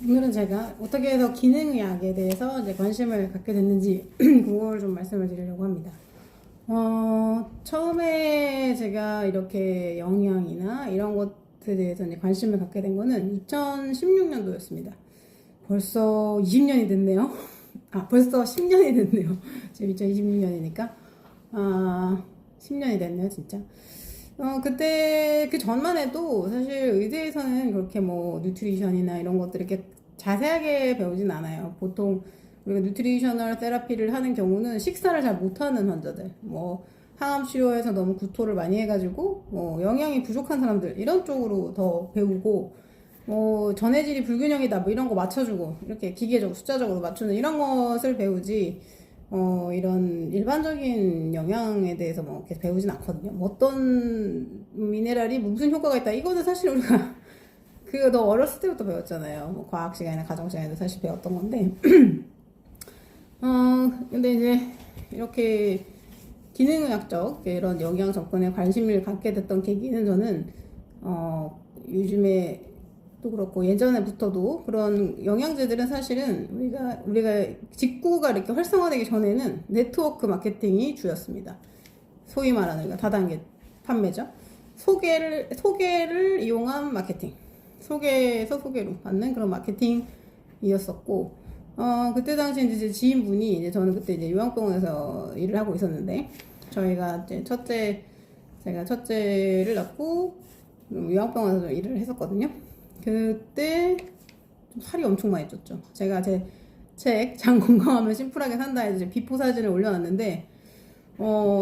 오늘은 제가 어떻게 해서 기능의학에 대해서 이제 관심을 갖게 됐는지 그걸 좀 말씀을 드리려고 합니다. 처음에 제가 이렇게 영양이나 이런 것들에 대해서 이제 관심을 갖게 된 거는 2016년도였습니다. 벌써 20년이 됐네요. 벌써 10년이 됐네요. 지금 2026년이니까. 10년이 됐네요, 진짜. 그때 그 전만 해도 사실 의대에서는 그렇게 뭐 뉴트리션이나 이런 것들 이렇게 자세하게 배우진 않아요. 보통 우리가 뉴트리셔널 테라피를 하는 경우는 식사를 잘 못하는 환자들, 뭐 항암 치료에서 너무 구토를 많이 해가지고 뭐 영양이 부족한 사람들 이런 쪽으로 더 배우고, 뭐 전해질이 불균형이다 뭐 이런 거 맞춰주고 이렇게 기계적 숫자적으로 맞추는 이런 것을 배우지, 이런 일반적인 영양에 대해서 뭐 이렇게 배우진 않거든요. 뭐 어떤 미네랄이 무슨 효과가 있다 이거는 사실 우리가 그 너 어렸을 때부터 배웠잖아요. 뭐 과학 시간이나 가정 시간에도 사실 배웠던 건데 근데 이제 이렇게 기능의학적 이런 영양 접근에 관심을 갖게 됐던 계기는 저는 요즘에 또 그렇고 예전에부터도 그런 영양제들은 사실은 우리가 직구가 이렇게 활성화되기 전에는 네트워크 마케팅이 주였습니다. 소위 말하는 다단계 판매죠. 소개를 이용한 마케팅, 소개에서 소개로 받는 그런 마케팅이었었고, 그때 당시 이제 지인분이 이제 저는 그때 이제 요양병원에서 일을 하고 있었는데, 저희가 이제 제가 첫째를 낳고 요양병원에서 일을 했었거든요. 그때 좀 살이 엄청 많이 쪘죠. 제가 제 책 장 건강하면 심플하게 산다 해서 비포 사진을 올려놨는데,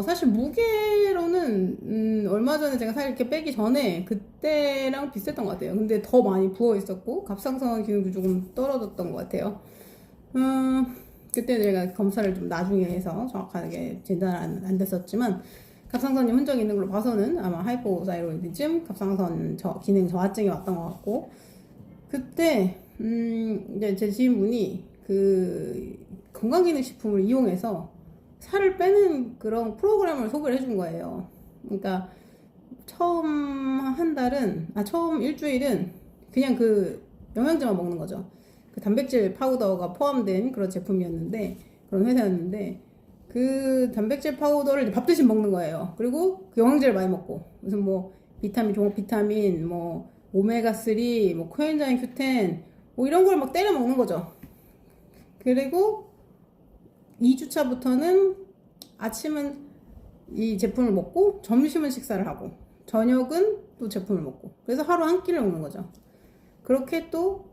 사실 무게로는 얼마 전에 제가 살 이렇게 빼기 전에 그때랑 비슷했던 것 같아요. 근데 더 많이 부어 있었고 갑상선 기능도 조금 떨어졌던 것 같아요. 그때 제가 검사를 좀 나중에 해서 정확하게 진단은 안 됐었지만, 갑상선이 흔적이 있는 걸로 봐서는 아마 하이포사이로이디즘, 갑상선 기능 저하증이 왔던 것 같고, 그때 이제 제 지인분이 그 건강기능식품을 이용해서 살을 빼는 그런 프로그램을 소개를 해준 거예요. 그러니까 처음 일주일은 그냥 그 영양제만 먹는 거죠. 그 단백질 파우더가 포함된 그런 제품이었는데, 그런 회사였는데, 그 단백질 파우더를 밥 대신 먹는 거예요. 그리고 그 영양제를 많이 먹고, 무슨 뭐 비타민, 종합 비타민, 뭐 오메가3, 뭐 코엔자임 Q10, 뭐 이런 걸 막 때려 먹는 거죠. 그리고 2주차부터는 아침은 이 제품을 먹고, 점심은 식사를 하고, 저녁은 또 제품을 먹고, 그래서 하루 한 끼를 먹는 거죠. 그렇게 또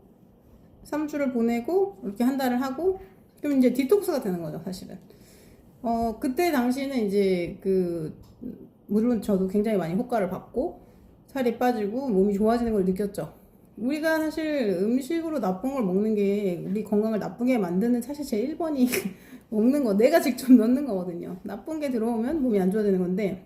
3주를 보내고, 이렇게 한 달을 하고, 그럼 이제 디톡스가 되는 거죠, 사실은. 그때 당시에는 이제 물론 저도 굉장히 많이 효과를 받고, 살이 빠지고, 몸이 좋아지는 걸 느꼈죠. 우리가 사실 음식으로 나쁜 걸 먹는 게 우리 건강을 나쁘게 만드는 사실 제 1번이 먹는 거, 내가 직접 넣는 거거든요. 나쁜 게 들어오면 몸이 안 좋아지는 건데,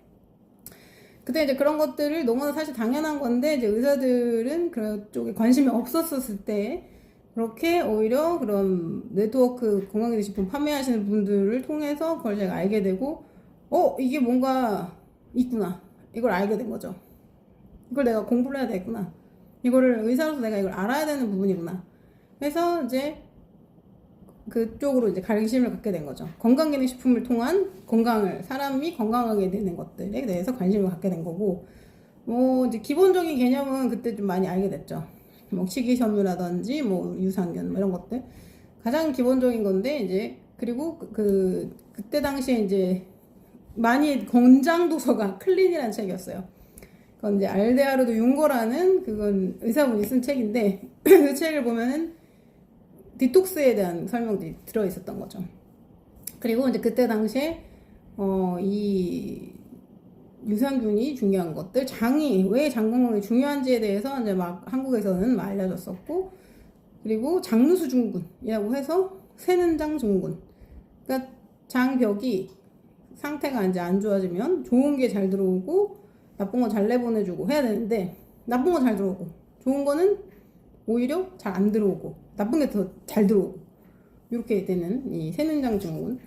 그때 이제 그런 것들을 너무나 사실 당연한 건데, 이제 의사들은 그쪽에 관심이 없었을 때, 그렇게 오히려 그런 네트워크 건강기능식품 판매하시는 분들을 통해서 그걸 제가 알게 되고, 이게 뭔가 있구나. 이걸 알게 된 거죠. 이걸 내가 공부를 해야 되겠구나. 이거를 의사로서 내가 이걸 알아야 되는 부분이구나. 그래서 이제 그쪽으로 이제 관심을 갖게 된 거죠. 건강기능식품을 통한 사람이 건강하게 되는 것들에 대해서 관심을 갖게 된 거고, 뭐 이제 기본적인 개념은 그때 좀 많이 알게 됐죠. 뭐 식이섬유라든지 뭐 유산균 뭐 이런 것들 가장 기본적인 건데, 이제 그리고 그때 당시에 이제 많이 권장 도서가 클린이라는 책이었어요. 그건 이제 알데하르도 융거라는, 그건 의사분이 쓴 책인데 그 책을 보면은 디톡스에 대한 설명들이 들어 있었던 거죠. 그리고 이제 그때 당시에 이 유산균이 중요한 것들, 왜 장 건강이 중요한지에 대해서 이제 막 한국에서는 막 알려졌었고, 그리고 장누수증후군이라고 해서 새는장 증후군, 그러니까 장벽이 상태가 이제 안 좋아지면 좋은 게 잘 들어오고 나쁜 거 잘 내보내주고 해야 되는데, 나쁜 거 잘 들어오고 좋은 거는 오히려 잘 안 들어오고 나쁜 게 더 잘 들어오고, 이렇게 되는 이 새는장 증후군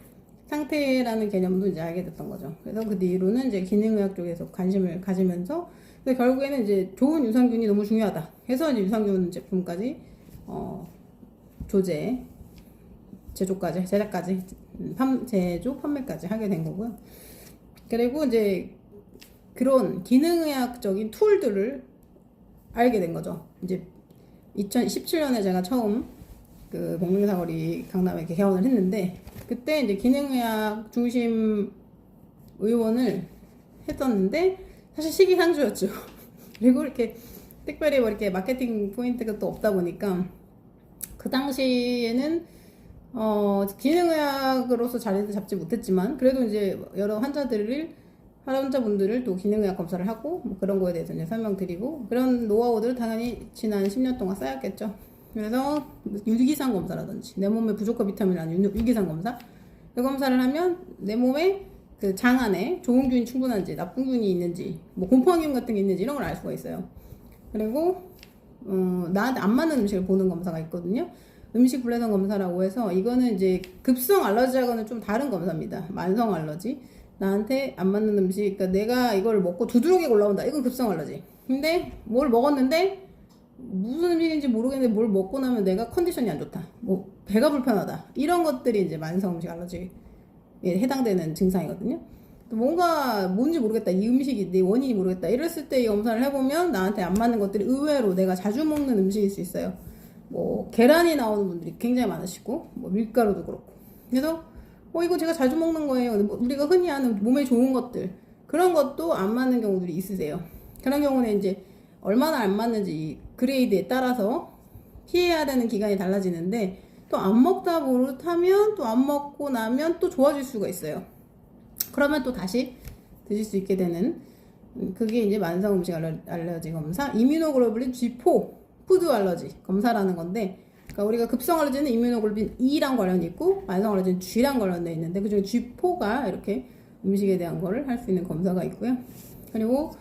상태라는 개념도 이제 알게 됐던 거죠. 그래서 그 뒤로는 이제 기능의학 쪽에서 관심을 가지면서, 근데 결국에는 이제 좋은 유산균이 너무 중요하다 해서 이제 유산균 제품까지 조제, 제조까지, 제작까지, 제조, 판매까지 하게 된 거고요. 그리고 이제 그런 기능의학적인 툴들을 알게 된 거죠. 이제 2017년에 제가 처음 그 백명사거리 강남에 개원을 했는데, 그때 이제 기능의학 중심 의원을 했었는데, 사실 시기상조였죠. 그리고 이렇게 특별히 뭐 이렇게 마케팅 포인트가 또 없다 보니까, 그 당시에는 기능의학으로서 자리를 잡지 못했지만, 그래도 이제 여러 환자분들을 또 기능의학 검사를 하고 뭐 그런 거에 대해서 이제 설명드리고, 그런 노하우들을 당연히 지난 10년 동안 쌓였겠죠. 그래서 유기산 검사라든지 내 몸에 부족한 비타민을 아는 유기산 검사, 그 검사를 하면 내 몸에 그 장 안에 좋은 균이 충분한지, 나쁜 균이 있는지, 뭐 곰팡이균 같은 게 있는지 이런 걸 알 수가 있어요. 그리고 나한테 안 맞는 음식을 보는 검사가 있거든요. 음식 불내성 검사라고 해서, 이거는 이제 급성 알러지하고는 좀 다른 검사입니다. 만성 알러지, 나한테 안 맞는 음식, 그러니까 내가 이걸 먹고 두드러기 올라온다, 이건 급성 알러지. 근데 뭘 먹었는데 무슨 음식인지 모르겠는데 뭘 먹고 나면 내가 컨디션이 안 좋다, 뭐 배가 불편하다, 이런 것들이 이제 만성 음식 알러지에 해당되는 증상이거든요. 뭔가 뭔지 모르겠다, 이 음식이 내 원인이 모르겠다, 이랬을 때 이 검사를 해보면 나한테 안 맞는 것들이 의외로 내가 자주 먹는 음식일 수 있어요. 뭐 계란이 나오는 분들이 굉장히 많으시고, 뭐 밀가루도 그렇고. 그래서 이거 제가 자주 먹는 거예요. 뭐 우리가 흔히 하는 몸에 좋은 것들, 그런 것도 안 맞는 경우들이 있으세요. 그런 경우는 이제 얼마나 안 맞는지 그레이드에 따라서 피해야 되는 기간이 달라지는데, 또 안 먹다 버릇하면, 또 안 먹고 나면 또 좋아질 수가 있어요. 그러면 또 다시 드실 수 있게 되는, 그게 이제 만성 음식 알러지 검사, 이뮤노글로불린 G4 푸드 알러지 검사라는 건데, 그러니까 우리가 급성 알러지는 이뮤노글로불린 E랑 관련이 있고, 만성 알러지는 G랑 관련돼 있는데, 그중에 G4가 이렇게 음식에 대한 거를 할 수 있는 검사가 있고요. 그리고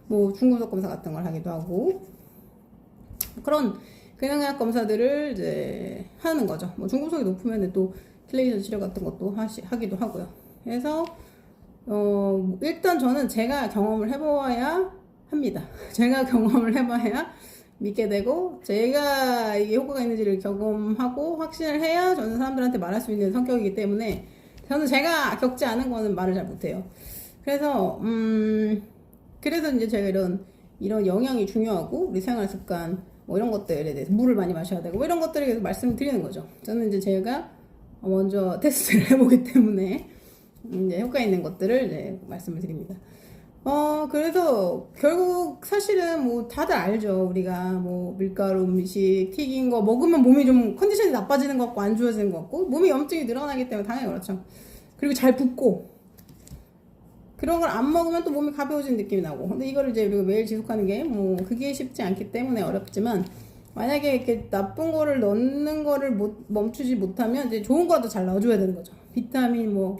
뭐 중금속 검사 같은 걸 하기도 하고, 그런 기능의학 검사들을 이제 하는 거죠. 뭐 중금속이 높으면 또 킬레이션 치료 같은 것도 하기도 하고요. 그래서 일단 저는 제가 경험을 해봐야 합니다. 제가 경험을 해봐야 믿게 되고, 제가 이게 효과가 있는지를 경험하고 확신을 해야 저는 사람들한테 말할 수 있는 성격이기 때문에, 저는 제가 겪지 않은 거는 말을 잘 못해요. 그래서 이제 제가 이런 영양이 중요하고, 우리 생활 습관 뭐 이런 것들에 대해서 물을 많이 마셔야 되고, 뭐 이런 것들에 대해서 말씀을 드리는 거죠. 저는 이제 제가 먼저 테스트를 해보기 때문에 이제 효과 있는 것들을 이제 말씀을 드립니다. 그래서 결국 사실은 뭐 다들 알죠. 우리가 뭐 밀가루 음식, 튀긴 거 먹으면 몸이 좀 컨디션이 나빠지는 것 같고, 안 좋아지는 것 같고, 몸에 염증이 늘어나기 때문에 당연히 그렇죠. 그리고 잘 붓고, 그런 걸 안 먹으면 또 몸이 가벼워진 느낌이 나고. 근데 이거를 이제 우리가 매일 지속하는 게 뭐 그게 쉽지 않기 때문에 어렵지만, 만약에 이렇게 나쁜 거를 넣는 거를 멈추지 못하면 이제 좋은 거라도 잘 넣어줘야 되는 거죠. 비타민, 뭐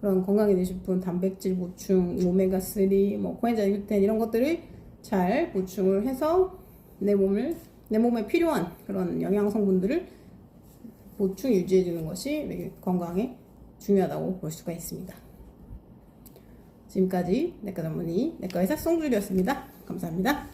그런 건강기능식품, 단백질 보충, 오메가3, 뭐 코엔자임 Q10 이런 것들을 잘 보충을 해서 내 몸에 필요한 그런 영양 성분들을 보충 유지해 주는 것이 건강에 중요하다고 볼 수가 있습니다. 지금까지 내과 전문의 내과의사 송주리였습니다. 감사합니다.